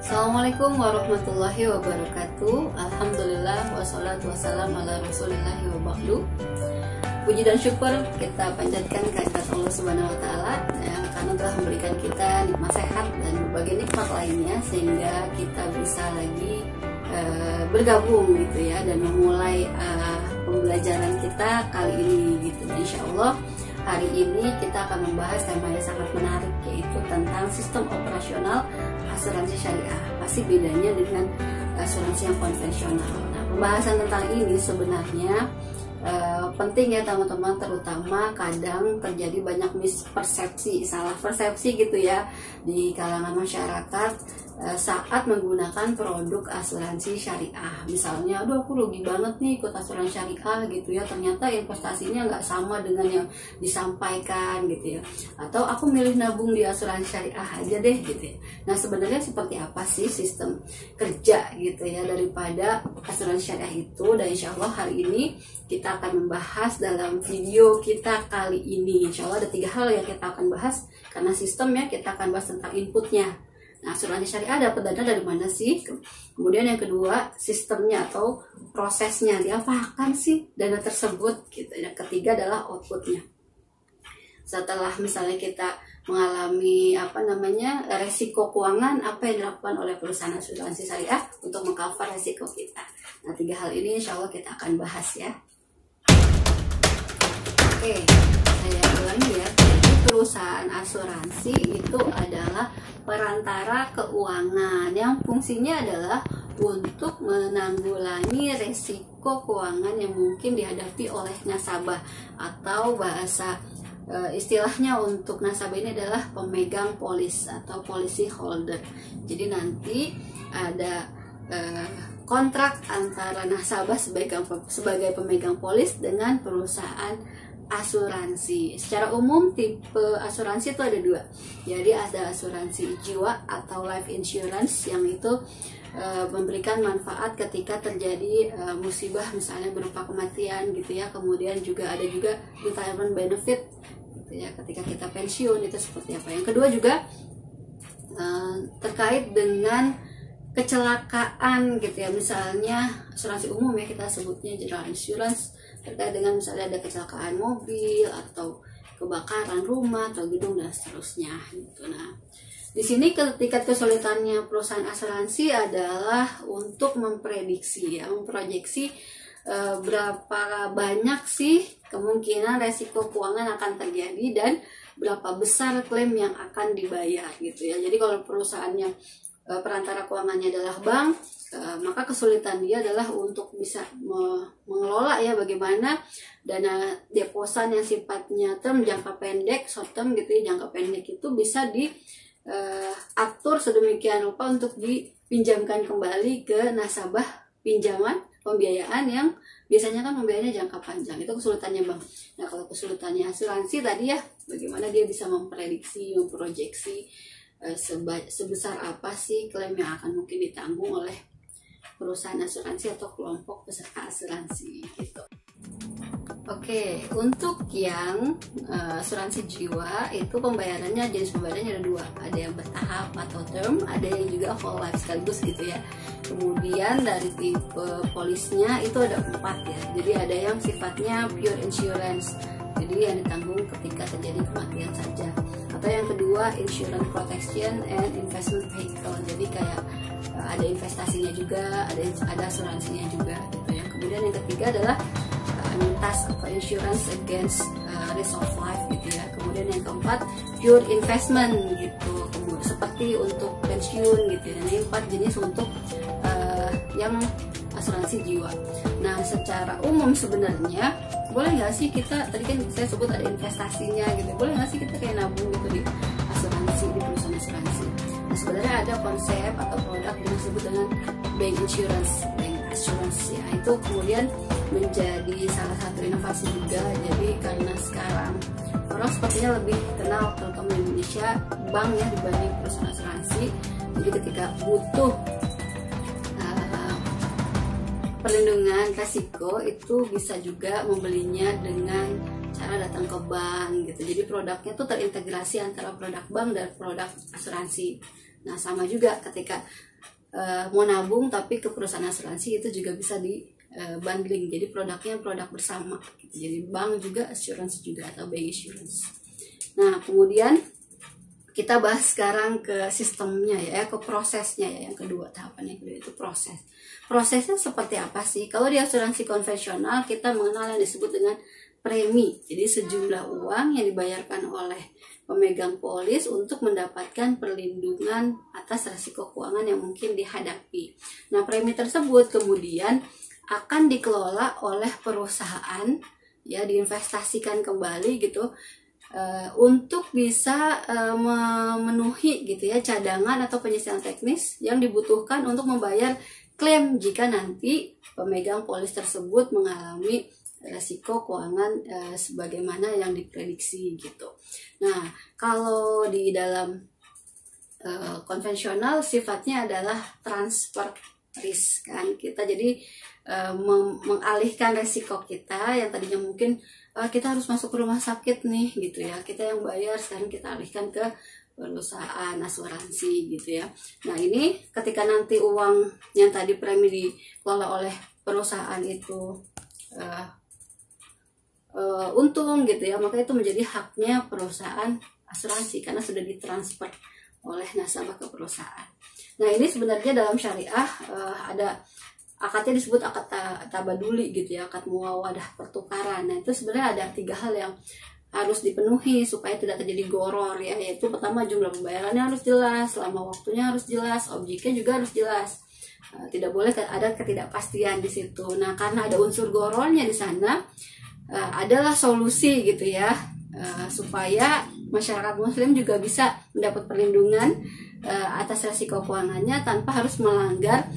Assalamualaikum warahmatullahi wabarakatuh. Alhamdulillah wassalatu wassalam ala rasulillahi wa ba'du. Puji dan syukur kita panjatkan kehadirat Allah Subhanahu wa taala yang karena telah memberikan kita nikmat sehat dan berbagai nikmat lainnya sehingga kita bisa lagi bergabung gitu ya dan memulai pembelajaran kita kali ini gitu. Insyaallah hari ini kita akan membahas tema yang sangat menarik, yaitu tentang sistem operasional asuransi syariah. Pasti bedanya dengan asuransi yang konvensional. Nah, pembahasan tentang ini sebenarnya penting ya teman-teman, terutama kadang terjadi banyak mispersepsi, salah persepsi gitu ya di kalangan masyarakat saat menggunakan produk asuransi syariah. Misalnya, aduh aku rugi banget nih ikut asuransi syariah gitu ya, ternyata investasinya nggak sama dengan yang disampaikan gitu ya, atau aku milih nabung di asuransi syariah aja deh gitu ya. Nah, sebenarnya seperti apa sih sistem kerja gitu ya daripada asuransi syariah itu? Dan insya Allah hari ini kita akan membahas dalam video kita kali ini. Insya Allah ada 3 hal yang kita akan bahas, karena sistemnya kita akan bahas tentang inputnya. Nah, asuransi syariah dapat dana dari mana sih? Kemudian yang kedua, sistemnya atau prosesnya, diapakan sih dana tersebut gitu. Yang ketiga adalah outputnya. Setelah misalnya kita mengalami resiko keuangan, apa yang dilakukan oleh perusahaan asuransi syariah untuk mengcover resiko kita. Nah, 3 hal ini insya Allah kita akan bahas ya. Oke, saya ulangi ya. Perusahaan asuransi itu adalah perantara keuangan yang fungsinya adalah untuk menanggulangi resiko keuangan yang mungkin dihadapi oleh nasabah, atau bahasa istilahnya untuk nasabah ini adalah pemegang polis atau policy holder. Jadi nanti ada kontrak antara nasabah sebagai pemegang polis dengan perusahaan asuransi. Secara umum tipe asuransi itu ada 2. Jadi ada asuransi jiwa atau life insurance yang itu memberikan manfaat ketika terjadi musibah misalnya berupa kematian gitu ya. Kemudian juga ada juga retirement benefit gitu ya, ketika kita pensiun itu seperti apa. Yang kedua juga terkait dengan kecelakaan gitu ya, misalnya asuransi umum ya kita sebutnya general insurance, terkait dengan misalnya ada kecelakaan mobil atau kebakaran rumah atau gedung dan seterusnya gitu. Nah, di sini tingkat kesulitannya perusahaan asuransi adalah untuk memprediksi ya, memproyeksi berapa banyak sih kemungkinan resiko keuangan akan terjadi dan berapa besar klaim yang akan dibayar gitu ya. Jadi kalau perusahaannya perantara keuangannya adalah bank, maka kesulitan dia adalah untuk bisa mengelola ya bagaimana dana deposan yang sifatnya term jangka pendek, short term gitu ya, jangka pendek itu bisa diatur sedemikian rupa untuk dipinjamkan kembali ke nasabah pinjaman pembiayaan yang biasanya kan pembiayaannya jangka panjang. Itu kesulitannya bank. Nah, kalau kesulitannya asuransi tadi ya, bagaimana dia bisa memprediksi, memproyeksi sebesar apa sih klaim yang akan mungkin ditanggung oleh perusahaan asuransi atau kelompok peserta asuransi gitu. Oke, untuk yang asuransi jiwa itu pembayarannya, jenis pembayarannya ada 2. Ada yang bertahap atau term, ada yang juga whole life sekaligus gitu ya. Kemudian dari tipe polisnya itu ada 4 ya. Jadi ada yang sifatnya pure insurance, jadi yang ditanggung ketika terjadi kematian saja. Atau yang kedua insurance protection and investment vehicle, jadi kayak ada investasinya juga, ada asuransinya juga gitu ya. Kemudian yang ketiga adalah annuitas atau insurance against risk of life gitu ya. Kemudian yang keempat pure investment gitu, seperti untuk pensiun gitu ya. Nah, 4 jenis untuk yang asuransi jiwa. Nah, secara umum sebenarnya boleh nggak sih kita, tadi kan saya sebut ada investasinya gitu, boleh nggak sih kita kayak nabung gitu di asuransi, di perusahaan asuransi? Nah, sebenarnya ada konsep atau produk yang disebut dengan bank insurance ya, itu kemudian menjadi salah satu inovasi juga. Jadi karena sekarang orang sepertinya lebih kenal, terutama di Indonesia, bank ya dibanding perusahaan asuransi. Jadi ketika butuh perlindungan resiko itu bisa juga membelinya dengan cara datang ke bank gitu. Jadi produknya tuh terintegrasi antara produk bank dan produk asuransi. Nah sama juga ketika mau nabung tapi ke perusahaan asuransi itu juga bisa di bundling, jadi produknya produk bersama gitu. Jadi bank juga, asuransi juga, atau bank insurance. Nah kemudian kita bahas sekarang ke sistemnya ya, ke prosesnya ya, yang kedua, tahapan yang kedua itu proses. Prosesnya seperti apa sih? Kalau di asuransi konvensional kita mengenal yang disebut dengan premi, jadi sejumlah uang yang dibayarkan oleh pemegang polis untuk mendapatkan perlindungan atas risiko keuangan yang mungkin dihadapi. Nah, premi tersebut kemudian akan dikelola oleh perusahaan, ya, diinvestasikan kembali gitu, untuk bisa memenuhi gitu ya cadangan atau penyelesaian teknis yang dibutuhkan untuk membayar klaim jika nanti pemegang polis tersebut mengalami resiko keuangan sebagaimana yang diprediksi gitu. Nah, kalau di dalam konvensional sifatnya adalah transfer risk kan, kita jadi mengalihkan resiko kita yang tadinya mungkin kita harus masuk ke rumah sakit nih gitu ya, kita yang bayar, sekarang kita alihkan ke perusahaan asuransi gitu ya. Nah ini ketika nanti uang yang tadi premi dikelola oleh perusahaan itu untung gitu ya, maka itu menjadi haknya perusahaan asuransi karena sudah ditransfer oleh nasabah ke perusahaan. Nah ini sebenarnya dalam syariah ada akadnya disebut akad tabaduli gitu ya, akad muawadah pertukaran. Nah itu sebenarnya ada 3 hal yang harus dipenuhi supaya tidak terjadi goror ya, yaitu pertama jumlah pembayarannya harus jelas, lama waktunya harus jelas, objeknya juga harus jelas. Tidak boleh ada ketidakpastian di situ. Nah karena ada unsur gorornya di sana, adalah solusi gitu ya, supaya masyarakat muslim juga bisa mendapat perlindungan atas resiko keuangannya tanpa harus melanggar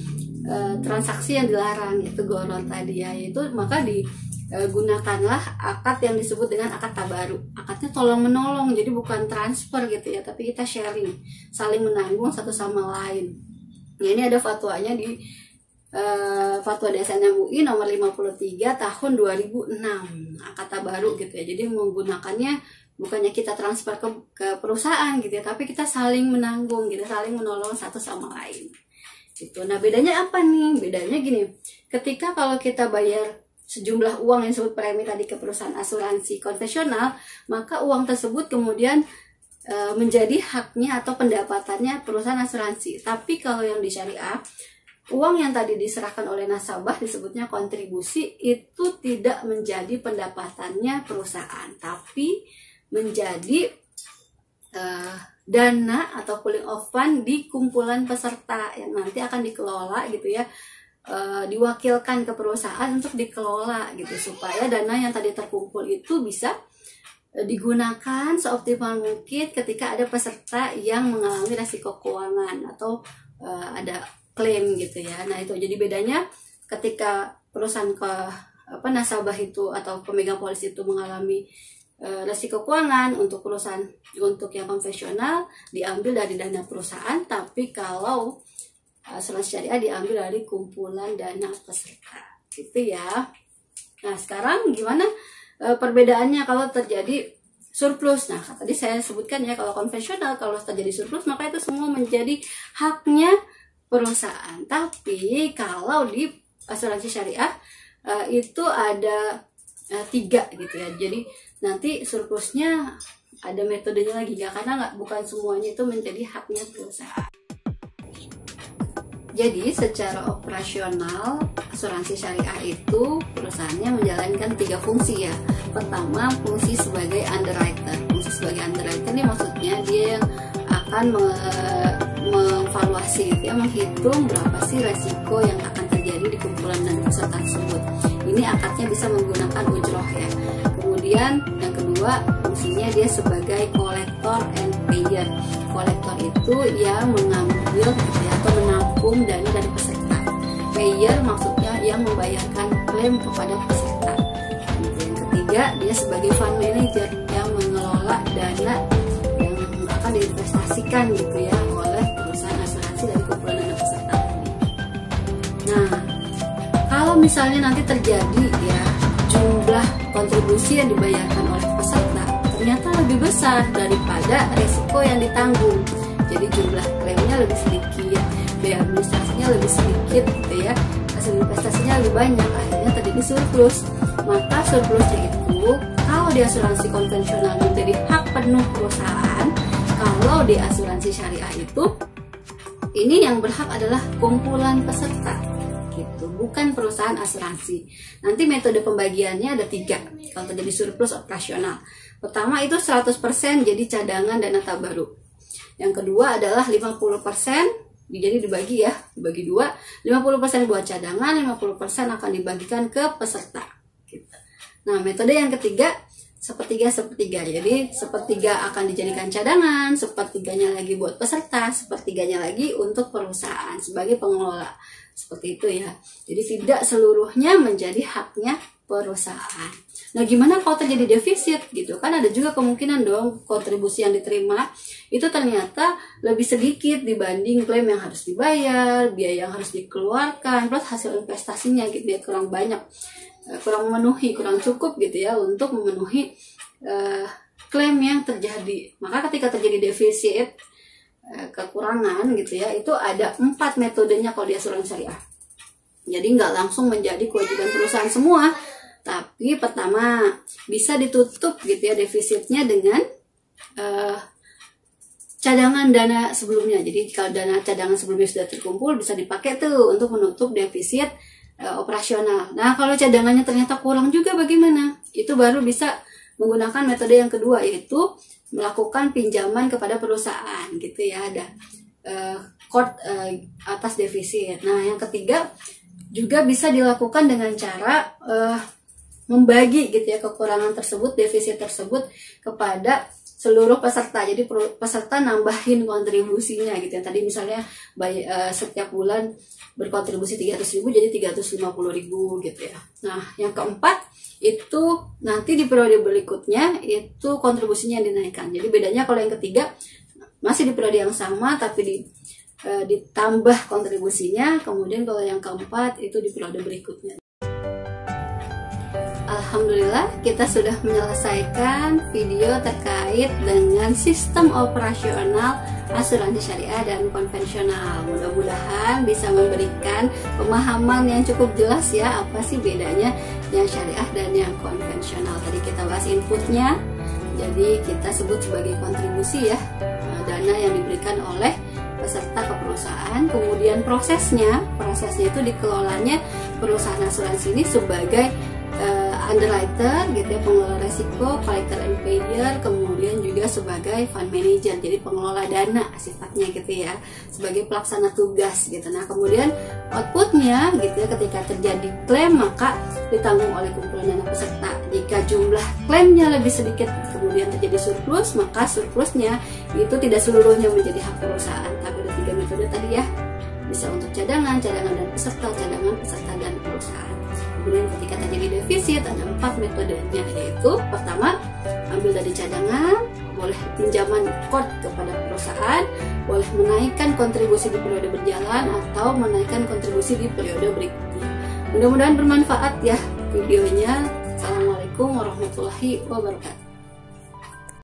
transaksi yang dilarang, yaitu goror tadi ya, yaitu maka digunakanlah akad yang disebut dengan akad tabaru. Akadnya tolong menolong, jadi bukan transfer gitu ya, tapi kita sharing, saling menanggung satu sama lain. Nah, ini ada fatwanya di Fatwa DSN MUI nomor 53 tahun 2006, akad tabaru gitu ya. Jadi menggunakannya bukannya kita transfer ke perusahaan gitu ya, tapi kita saling menanggung gitu, saling menolong satu sama lain gitu. Nah bedanya apa nih? Bedanya gini, ketika kalau kita bayar sejumlah uang yang disebut premi tadi ke perusahaan asuransi konvensional, maka uang tersebut kemudian menjadi haknya atau pendapatannya perusahaan asuransi. Tapi kalau yang di syariah, uang yang tadi diserahkan oleh nasabah disebutnya kontribusi, itu tidak menjadi pendapatannya perusahaan, tapi menjadi dana atau pooling of fund di kumpulan peserta yang nanti akan dikelola gitu ya, diwakilkan ke perusahaan untuk dikelola gitu, supaya dana yang tadi terkumpul itu bisa digunakan seoptimal mungkin ketika ada peserta yang mengalami resiko keuangan atau ada klaim gitu ya. Nah itu jadi bedanya ketika perusahaan nasabah itu atau pemegang polis itu mengalami resiko keuangan, untuk perusahaan untuk yang konvensional diambil dari dana perusahaan, tapi kalau asuransi syariah diambil dari kumpulan dana peserta gitu ya. Nah sekarang gimana perbedaannya kalau terjadi surplus? Nah tadi saya sebutkan ya, kalau konvensional kalau terjadi surplus maka itu semua menjadi haknya perusahaan. Tapi kalau di asuransi syariah itu ada 3 gitu ya. Jadi nanti surplusnya ada metodenya lagi ya, karena bukan semuanya itu menjadi haknya perusahaan. Jadi secara operasional asuransi syariah itu perusahaannya menjalankan 3 fungsi ya. Pertama, fungsi sebagai underwriter. Fungsi sebagai underwriter ini maksudnya dia yang akan mengevaluasi gitu ya, menghitung berapa sih resiko yang akan terjadi di kumpulan dan peserta tersebut. Ini akadnya bisa menggunakan ujroh ya. Kemudian yang kedua, fungsinya dia sebagai collector and payer. Kolektor itu yang mengambil gitu ya, atau menampung dana dari peserta. Payer maksudnya yang membayarkan klaim kepada peserta. Yang ketiga, dia sebagai fund manager yang mengelola dana yang akan diinvestasikan gitu ya oleh perusahaan asuransi dari kumpulan dana peserta. Nah, kalau misalnya nanti terjadi ya jumlah kontribusi yang dibayarkan oleh peserta ternyata lebih besar daripada risiko yang ditanggung, jadi jumlah klaimnya cadangannya lebih sedikit, biaya administrasinya lebih sedikit gitu ya, hasil investasinya lebih banyak, akhirnya terjadi surplus. Maka surplusnya itu kalau di asuransi konvensional menjadi hak penuh perusahaan, kalau di asuransi syariah itu ini yang berhak adalah kumpulan peserta gitu, bukan perusahaan asuransi. Nanti metode pembagiannya ada 3 kalau terjadi surplus operasional. Pertama itu 100% jadi cadangan dana tabaruk. Yang kedua adalah 50%, jadi dibagi 2, 50% buat cadangan, 50% akan dibagikan ke peserta gitu. Nah, metode yang ketiga sepertiga. Jadi sepertiga akan dijadikan cadangan, sepertiganya lagi buat peserta, sepertiganya lagi untuk perusahaan sebagai pengelola. Seperti itu ya. Jadi tidak seluruhnya menjadi haknya perusahaan. Nah, gimana kalau terjadi defisit gitu? Kan ada juga kemungkinan dong kontribusi yang diterima itu ternyata lebih sedikit dibanding klaim yang harus dibayar, biaya yang harus dikeluarkan, plus hasil investasinya gitu ya, kurang banyak, kurang memenuhi, kurang cukup gitu ya untuk memenuhi klaim yang terjadi. Maka ketika terjadi defisit, kekurangan gitu ya, itu ada 4 metodenya kalau di asuransi syariah. Jadi nggak langsung menjadi kewajiban perusahaan semua, tapi pertama bisa ditutup gitu ya defisitnya dengan cadangan dana sebelumnya. Jadi kalau dana cadangan sebelumnya sudah terkumpul, bisa dipakai tuh untuk menutup defisit operasional. Nah, kalau cadangannya ternyata kurang juga bagaimana? Itu baru bisa menggunakan metode yang kedua, yaitu melakukan pinjaman kepada perusahaan gitu ya, ada atas defisit. Nah, yang ketiga juga bisa dilakukan dengan cara membagi gitu ya kekurangan tersebut, defisit tersebut kepada seluruh peserta. Jadi peserta nambahin kontribusinya gitu ya. Tadi misalnya setiap bulan berkontribusi 300.000 jadi 350.000 gitu ya. Nah, yang keempat itu nanti di periode berikutnya itu kontribusinya yang dinaikkan. Jadi bedanya kalau yang ketiga masih di periode yang sama tapi ditambah kontribusinya, kemudian kalau yang keempat itu di periode berikutnya. Alhamdulillah kita sudah menyelesaikan video terkait dengan sistem operasional asuransi syariah dan konvensional. Mudah-mudahan bisa memberikan pemahaman yang cukup jelas ya, apa sih bedanya yang syariah dan yang konvensional. Tadi kita bahas inputnya, jadi kita sebut sebagai kontribusi ya, dana yang diberikan oleh peserta ke perusahaan. Kemudian prosesnya itu dikelolanya perusahaan asuransi ini sebagai underwriter gitu ya, pengelola resiko, collector and payer, kemudian juga sebagai fund manager, jadi pengelola dana sifatnya gitu ya, sebagai pelaksana tugas gitu. Nah, kemudian outputnya gitu ya, ketika terjadi klaim maka ditanggung oleh kumpulan dana peserta. Jika jumlah klaimnya lebih sedikit kemudian terjadi surplus, maka surplusnya itu tidak seluruhnya menjadi hak perusahaan, tapi ada 3 metode tadi ya, bisa untuk cadangan dan peserta, cadangan, peserta, dan perusahaan. Kemudian ketika terjadi defisit ada 4 metodenya, yaitu pertama ambil dari cadangan, boleh pinjaman core kepada perusahaan, boleh menaikkan kontribusi di periode berjalan atau menaikkan kontribusi di periode berikutnya. Mudah-mudahan bermanfaat ya videonya. Assalamualaikum warahmatullahi wabarakatuh.